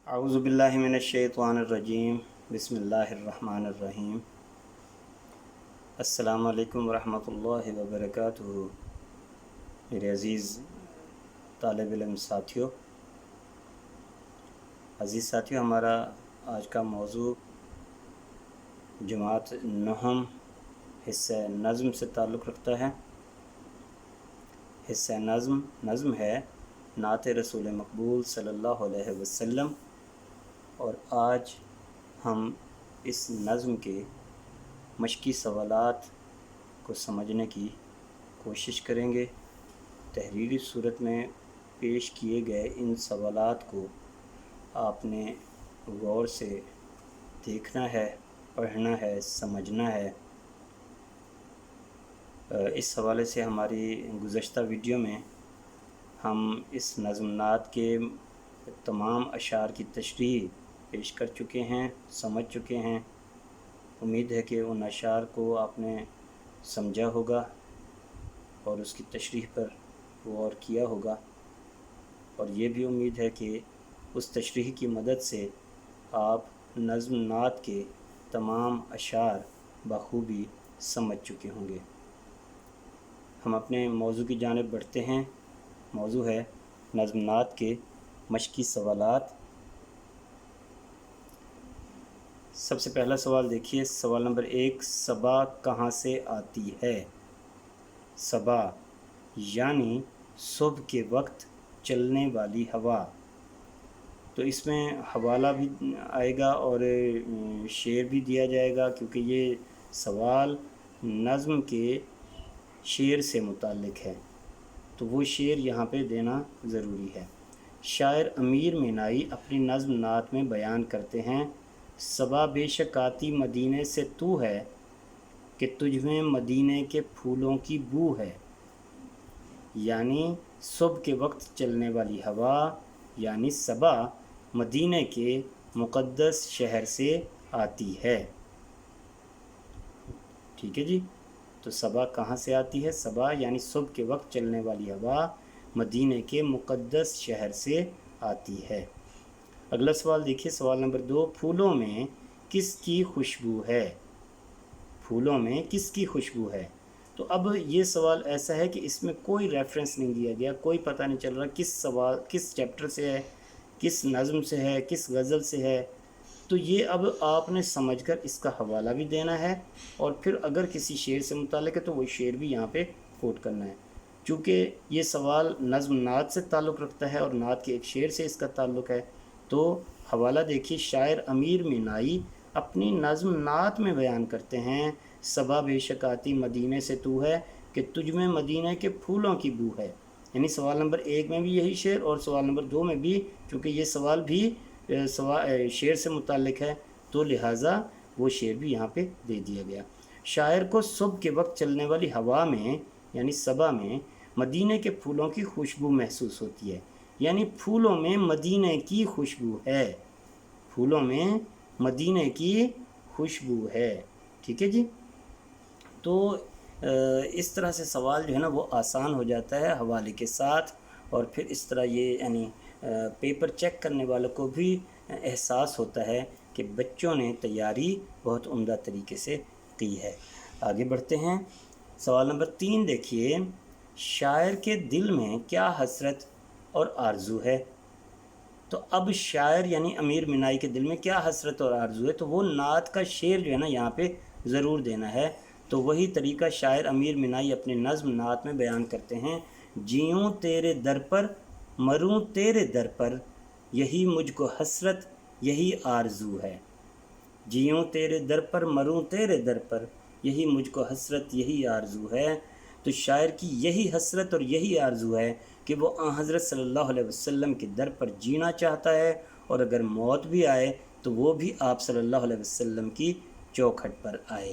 اعوذ باللہ من الشیطان الرجیم بسم اللہ الرحمن الرحیم۔ السلام علیکم ورحمۃ اللہ وبرکاتہ۔ میرے عزیز طالب علم ساتھیوں، ہمارا آج کا موضوع جماعت نہم حصہ نظم سے تعلق رکھتا ہے۔ حصہ نظم ہے نعت رسول مقبول صلی اللہ علیہ وسلم، اور آج ہم اس نظم کے مشقی سوالات کو سمجھنے کی کوشش کریں گے۔ تحریری صورت میں پیش کیے گئے ان سوالات کو آپ نے غور سے دیکھنا ہے، پڑھنا ہے، سمجھنا ہے۔ اس حوالے سے ہماری گزشتہ ویڈیو میں ہم اس نظم نعت کے تمام اشعار کی تشریح پیش کر چکے ہیں، سمجھ چکے ہیں۔ امید ہے کہ ان اشعار کو آپ نے سمجھا ہوگا اور اس کی تشریح پر غور کیا ہوگا، اور یہ بھی امید ہے کہ اس تشریح کی مدد سے آپ نظم نعت کے تمام اشعار بخوبی سمجھ چکے ہوں گے۔ ہم اپنے موضوع کی جانب بڑھتے ہیں۔ موضوع ہے نظم نعت کے مشقی سوالات۔ سب سے پہلا سوال دیکھیے، سوال نمبر 1، صبا کہاں سے آتی ہے؟ صبا یعنی صبح کے وقت چلنے والی ہوا۔ تو اس میں حوالہ بھی آئے گا اور شعر بھی دیا جائے گا، کیونکہ یہ سوال نظم کے شعر سے متعلق ہے، تو وہ شعر یہاں پہ دینا ضروری ہے۔ شاعر امیر مینائی اپنی نظم نعت میں بیان کرتے ہیں، صبا بے شک آتی مدینے سے تو ہے، کہ تجھ میں مدینے کے پھولوں کی بو ہے۔ یعنی صبح کے وقت چلنے والی ہوا یعنی صبا مدینے کے مقدس شہر سے آتی ہے۔ ٹھیک ہے جی، تو صبا کہاں سے آتی ہے؟ صبا یعنی صبح کے وقت چلنے والی ہوا مدینے کے مقدس شہر سے آتی ہے۔ اگلا سوال دیکھیے، سوال نمبر 2، پھولوں میں کس کی خوشبو ہے؟ پھولوں میں کس کی خوشبو ہے؟ تو اب یہ سوال ایسا ہے کہ اس میں کوئی ریفرنس نہیں دیا گیا، کوئی پتہ نہیں چل رہا کس سوال کس چیپٹر سے ہے، کس نظم سے ہے، کس غزل سے ہے۔ تو یہ اب آپ نے سمجھ کر اس کا حوالہ بھی دینا ہے، اور پھر اگر کسی شعر سے متعلق ہے تو وہ شعر بھی یہاں پہ کوٹ کرنا ہے۔ چونکہ یہ سوال نظم نعت سے تعلق رکھتا ہے اور نعت کے ایک شعر سے اس کا تعلق ہے، تو حوالہ دیکھیے، شاعر امیر مینائی اپنی نظم نعت میں بیان کرتے ہیں، صبا بے شک آتی مدینے سے تو ہے، کہ تجھ میں مدینے کے پھولوں کی بو ہے۔ یعنی سوال نمبر 1 میں بھی یہی شعر اور سوال نمبر 2 میں بھی، چونکہ یہ سوال بھی شعر سے متعلق ہے، تو لہٰذا وہ شعر بھی یہاں پہ دے دیا گیا۔ شاعر کو صبح کے وقت چلنے والی ہوا میں یعنی صبا میں مدینے کے پھولوں کی خوشبو محسوس ہوتی ہے، یعنی پھولوں میں مدینے کی خوشبو ہے، پھولوں میں مدینے کی خوشبو ہے۔ ٹھیک ہے جی، تو اس طرح سے سوال جو ہے نا وہ آسان ہو جاتا ہے حوالے کے ساتھ، اور پھر اس طرح یہ یعنی پیپر چیک کرنے والوں کو بھی احساس ہوتا ہے کہ بچوں نے تیاری بہت عمدہ طریقے سے کی ہے۔ آگے بڑھتے ہیں، سوال نمبر 3 دیکھیے، شاعر کے دل میں کیا حسرت اور آرزو ہے؟ تو اب شاعر یعنی امیر مینائی کے دل میں کیا حسرت اور آرزو ہے، تو وہ نعت کا شعر جو ہے نا یہاں پہ ضرور دینا ہے۔ تو وہی طریقہ شاعر امیر مینائی اپنے نظم نعت میں بیان کرتے ہیں، جیوں تیرے در پر مروں تیرے در پر، یہی مجھ کو حسرت یہی آرزو ہے۔ جیوں تیرے در پر مروں تیرے در پر، یہی مجھ کو حسرت یہی آرزو ہے۔ تو شاعر کی یہی حسرت اور یہی آرزو ہے کہ وہ آن حضرت صلی اللہ علیہ وسلم کے در پر جینا چاہتا ہے، اور اگر موت بھی آئے تو وہ بھی آپ صلی اللہ علیہ وسلم کی چوکھٹ پر آئے۔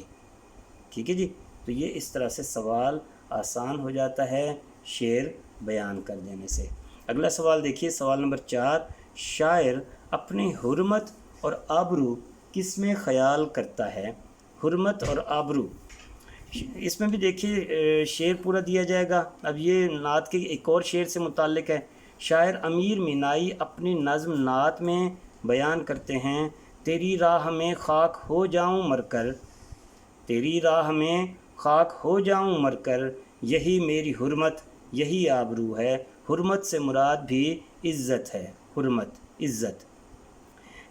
ٹھیک ہے جی، تو یہ اس طرح سے سوال آسان ہو جاتا ہے شعر بیان کر دینے سے۔ اگلا سوال دیکھیے، سوال نمبر 4، شاعر اپنی حرمت اور آبرو کس میں خیال کرتا ہے؟ حرمت اور آبرو، اس میں بھی دیکھیے شعر پورا دیا جائے گا۔ اب یہ نعت کے ایک اور شعر سے متعلق ہے، شاعر امیر مینائی اپنی نظم نعت میں بیان کرتے ہیں تیری راہ میں خاک ہو جاؤں مر کر، تیری راہ میں خاک ہو جاؤں مر کر، یہی میری حرمت یہی آبرو ہے۔ حرمت سے مراد بھی عزت ہے، حرمت عزت۔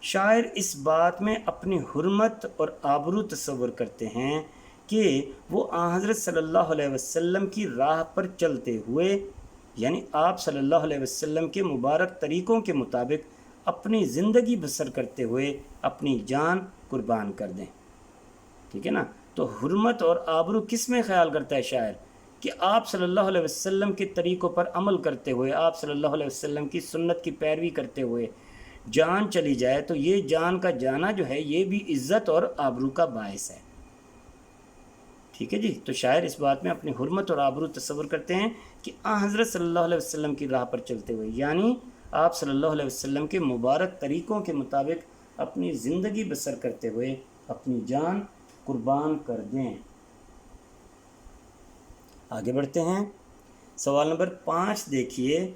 شاعر اس بات میں اپنی حرمت اور آبرو تصور کرتے ہیں کہ وہ آن حضرت صلی اللہ علیہ وسلم کی راہ پر چلتے ہوئے، یعنی آپ صلی اللہ علیہ وسلم کے مبارک طریقوں کے مطابق اپنی زندگی بسر کرتے ہوئے اپنی جان قربان کر دیں۔ ٹھیک ہے نا؟ تو حرمت اور آبرو کس میں خیال کرتا ہے شاعر؟ کہ آپ صلی اللہ علیہ وسلم کے طریقوں پر عمل کرتے ہوئے، آپ صلی اللہ علیہ وسلم کی سنت کی پیروی کرتے ہوئے جان چلی جائے تو یہ جان کا جانا جو ہے یہ بھی عزت اور آبرو کا باعث ہے۔ ٹھیک ہے جی؟ تو شاعر اس بات میں اپنی حرمت اور آبرو تصور کرتے ہیں کہ آن حضرت صلی اللہ علیہ وسلم کی راہ پر چلتے ہوئے، یعنی آپ صلی اللہ علیہ وسلم کے مبارک طریقوں کے مطابق اپنی زندگی بسر کرتے ہوئے اپنی جان قربان کر دیں۔ آگے بڑھتے ہیں، سوال نمبر 5 دیکھیے،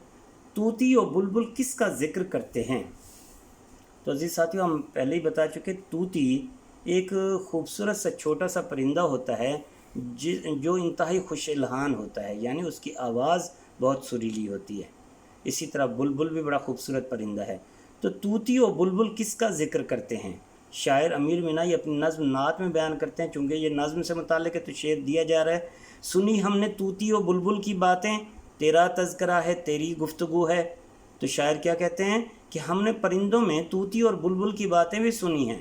طوطی و بلبل کس کا ذکر کرتے ہیں؟ تو عزیز ساتھیوں، ہم پہلے ہی بتا چکے، طوطی ایک خوبصورت سا چھوٹا سا پرندہ ہوتا ہے جو انتہائی خوش الحان ہوتا ہے، یعنی اس کی آواز بہت سریلی ہوتی ہے۔ اسی طرح بلبل بھی بڑا خوبصورت پرندہ ہے۔ تو طوطی و بلبل کس کا ذکر کرتے ہیں؟ شاعر امیر مینائی اپنی نظم نعت میں بیان کرتے ہیں، چونکہ یہ نظم سے متعلق ہے تو شعر دیا جا رہا ہے۔ سنی ہم نے طوطی و بلبل کی باتیں، تیرا تذکرہ ہے تیری گفتگو ہے۔ تو شاعر کیا کہتے ہیں کہ ہم نے پرندوں میں طوطی اور بلبل کی باتیں بھی سنی ہیں،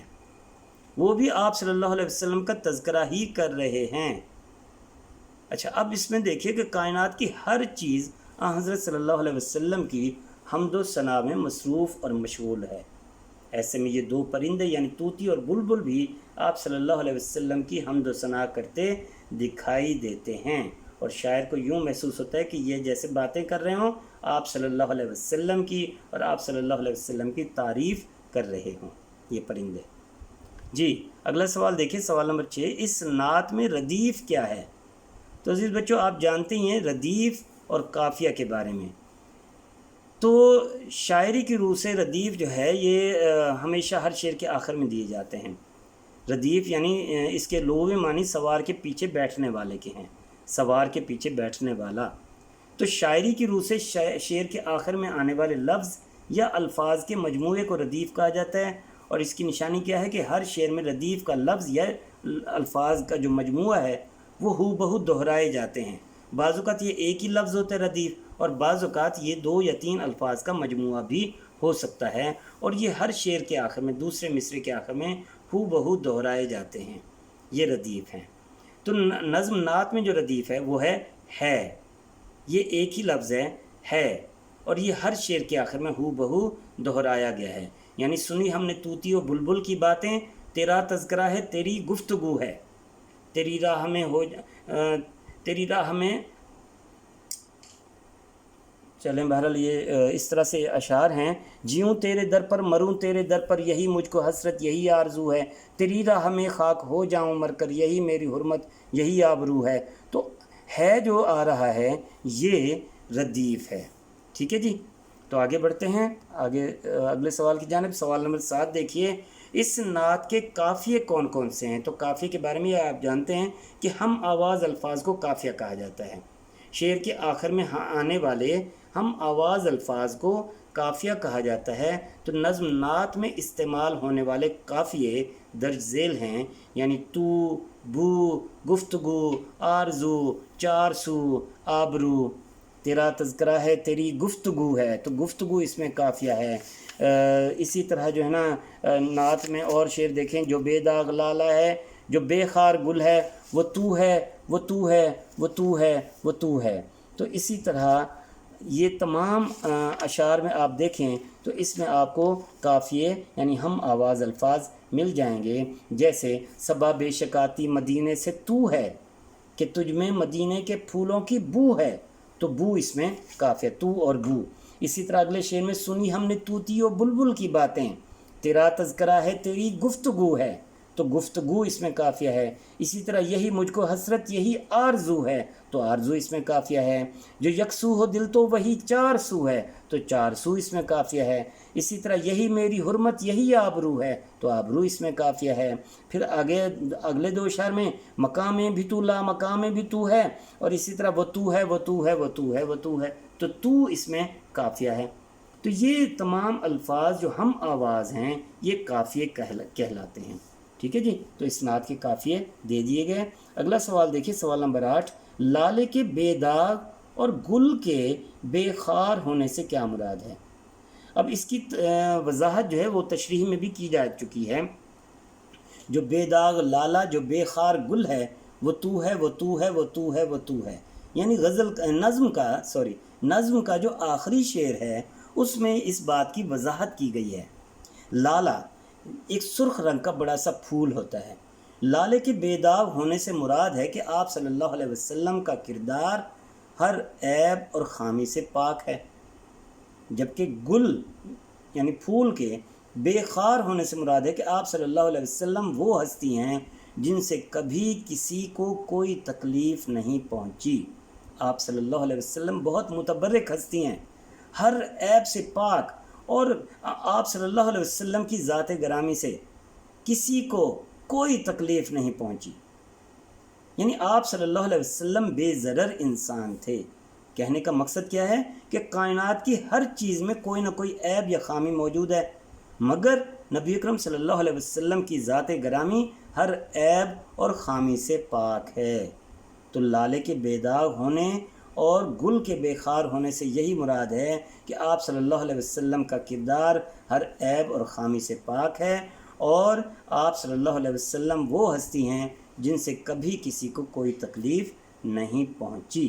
وہ بھی آپ صلی اللہ علیہ وسلم کا تذکرہ ہی کر رہے ہیں۔ اچھا، اب اس میں دیکھیے کہ کائنات کی ہر چیز حضرت صلی اللہ علیہ وسلم کی حمد و ثنا میں مصروف اور مشغول ہے۔ ایسے میں یہ دو پرندے یعنی طوطی اور بلبل بھی آپ صلی اللہ علیہ وسلم کی حمد و ثنا کرتے دکھائی دیتے ہیں، اور شاعر کو یوں محسوس ہوتا ہے کہ یہ جیسے باتیں کر رہے ہوں آپ صلی اللہ علیہ وسلم کی، اور آپ صلی اللہ علیہ وسلم کی تعریف کر رہے ہوں یہ پرندے۔ جی اگلا سوال دیکھیں، سوال نمبر 6، اس نعت میں ردیف کیا ہے؟ تو عزیز بچوں، آپ جانتے ہی ہیں ردیف اور قافیہ کے بارے میں۔ تو شاعری کی روح سے ردیف جو ہے یہ ہمیشہ ہر شعر کے آخر میں دیے جاتے ہیں۔ ردیف یعنی اس کے لغوی معنی سوار کے پیچھے بیٹھنے والے کے ہیں، سوار کے پیچھے بیٹھنے والا۔ تو شاعری کی روح سے شعر کے آخر میں آنے والے لفظ یا الفاظ کے مجموعے کو ردیف کہا جاتا ہے، اور اس کی نشانی کیا ہے کہ ہر شعر میں ردیف کا لفظ یا الفاظ کا جو مجموعہ ہے وہ ہو بہو دہرائے جاتے ہیں۔ بعض اوقات یہ ایک ہی لفظ ہوتا ہے ردیف، اور بعض اوقات یہ 2 یا 3 الفاظ کا مجموعہ بھی ہو سکتا ہے، اور یہ ہر شعر کے آخر میں، دوسرے مصرے کے آخر میں ہو بہو دہرائے جاتے ہیں، یہ ردیف ہیں۔ تو نظم نعت میں جو ردیف ہے وہ ہے یہ ایک ہی لفظ ہے، اور یہ ہر شعر کے آخر میں ہو بہو دہرایا گیا ہے، یعنی سنی ہم نے طوطی و بلبل کی باتیں، تیرا تذکرہ ہے تیری گفتگو ہے، تیری راہ میں چلیں بہرحال یہ اس طرح سے اشعار ہیں، جیوں تیرے در پر مروں تیرے در پر، یہی مجھ کو حسرت یہی آرزو ہے، تیری راہ میں خاک ہو جاؤں مر کر، یہی میری حرمت یہی آبرو ہے۔ تو ہے جو آ رہا ہے یہ ردیف ہے۔ ٹھیک ہے جی؟ تو آگے بڑھتے ہیں، آگے اگلے سوال کی جانب۔ سوال نمبر 7 دیکھیے، اس نعت کے قافیے کون کون سے ہیں؟ تو قافیے کے بارے میں آپ جانتے ہیں کہ ہم آواز الفاظ کو قافیہ کہا جاتا ہے۔ شعر کے آخر میں آنے والے ہم آواز الفاظ کو قافیہ کہا جاتا ہے۔ تو نظم نعت میں استعمال ہونے والے قافیے درج ذیل ہیں، یعنی تو، بو، گفتگو، آرزو، چار سو، آبرو، تیرا تذکرہ ہے تیری گفتگو ہے، تو گفتگو اس میں قافیہ ہے۔ اسی طرح جو ہے نا نعت میں اور شعر دیکھیں، جو بے داغ لالا ہے، جو بے خار گل ہے، وہ تو ہے، وہ تو ہے، وہ تو ہے، وہ تو ہے۔ تو اسی طرح یہ تمام اشعار میں آپ دیکھیں تو اس میں آپ کو قافیے یعنی ہم آواز الفاظ مل جائیں گے، جیسے صبا بے شک آتی مدینے سے تو ہے، کہ تجھ میں مدینے کے پھولوں کی بو ہے، تو بو اس میں قافیہ، تو اور بو۔ اسی طرح اگلے شعر میں سنی ہم نے طوطی و بلبل کی باتیں، تیرا تذکرہ ہے تیری گفتگو ہے، تو گفتگو اس میں قافیہ ہے. اسی طرح یہی مجھ کو حسرت یہی آرزو ہے تو آرزو اس میں قافیہ ہے. جو یکسو ہو دل تو وہی چار سو ہے تو چار سو اس میں قافیہ ہے. اسی طرح یہی میری حرمت یہی آبرو ہے تو آبرو اس میں قافیہ ہے. پھر آگے اگلے دو اشعار میں مقام بھی تو لا مقام بھی تو ہے، اور اسی طرح وہ تو ہے وہ تو ہے وہ تو ہے وہ تو ہے تو اس میں قافیہ ہے. تو یہ تمام الفاظ جو ہم آواز ہیں یہ قافیے کہلاتے ہیں. ٹھیک ہے جی، تو اسناد کے قافیے دے دیے گئے. اگلا سوال دیکھیے، سوال نمبر 8. لالے کے بے داغ اور گل کے بے خار ہونے سے کیا مراد ہے؟ اب اس کی وضاحت جو ہے وہ تشریح میں بھی کی جا چکی ہے. جو بے داغ لالا، جو بے خار گل ہے، وہ تو ہے وہ تو ہے وہ تو ہے وہ تو ہے. یعنی نظم کا جو آخری شعر ہے اس میں اس بات کی وضاحت کی گئی ہے. لالا ایک سرخ رنگ کا بڑا سا پھول ہوتا ہے. لالے کے بے داغ ہونے سے مراد ہے کہ آپ صلی اللہ علیہ وسلم کا کردار ہر عیب اور خامی سے پاک ہے، جبکہ گل یعنی پھول کے بے خار ہونے سے مراد ہے کہ آپ صلی اللہ علیہ وسلم وہ ہستی ہیں جن سے کبھی کسی کو کوئی تکلیف نہیں پہنچی. آپ صلی اللہ علیہ وسلم بہت متبرک ہستی ہیں، ہر عیب سے پاک، اور آپ صلی اللہ علیہ وسلم کی ذات گرامی سے کسی کو کوئی تکلیف نہیں پہنچی. یعنی آپ صلی اللہ علیہ وسلم بے ضرر انسان تھے. کہنے کا مقصد کیا ہے کہ کائنات کی ہر چیز میں کوئی نہ کوئی عیب یا خامی موجود ہے، مگر نبی اکرم صلی اللہ علیہ وسلم کی ذات گرامی ہر عیب اور خامی سے پاک ہے. تو لالے کے بے داغ ہونے اور گل کے بے خار ہونے سے یہی مراد ہے کہ آپ صلی اللہ علیہ وسلم کا کردار ہر عیب اور خامی سے پاک ہے، اور آپ صلی اللہ علیہ وسلم وہ ہستی ہیں جن سے کبھی کسی کو کوئی تکلیف نہیں پہنچی.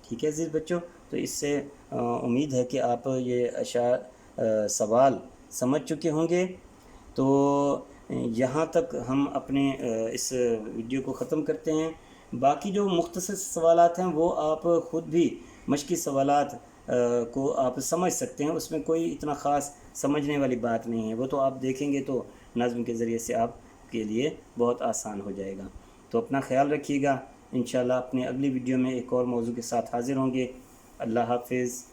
ٹھیک ہے عزیز بچوں، تو اس سے امید ہے کہ آپ یہ سوال سمجھ چکے ہوں گے. تو یہاں تک ہم اپنے اس ویڈیو کو ختم کرتے ہیں. باقی جو مختصر سوالات ہیں وہ آپ خود بھی مشقی سوالات کو آپ سمجھ سکتے ہیں، اس میں کوئی اتنا خاص سمجھنے والی بات نہیں ہے. وہ تو آپ دیکھیں گے تو نظم کے ذریعے سے آپ کے لیے بہت آسان ہو جائے گا. تو اپنا خیال رکھیے گا. انشاءاللہ اپنی اگلی ویڈیو میں ایک اور موضوع کے ساتھ حاضر ہوں گے. اللہ حافظ.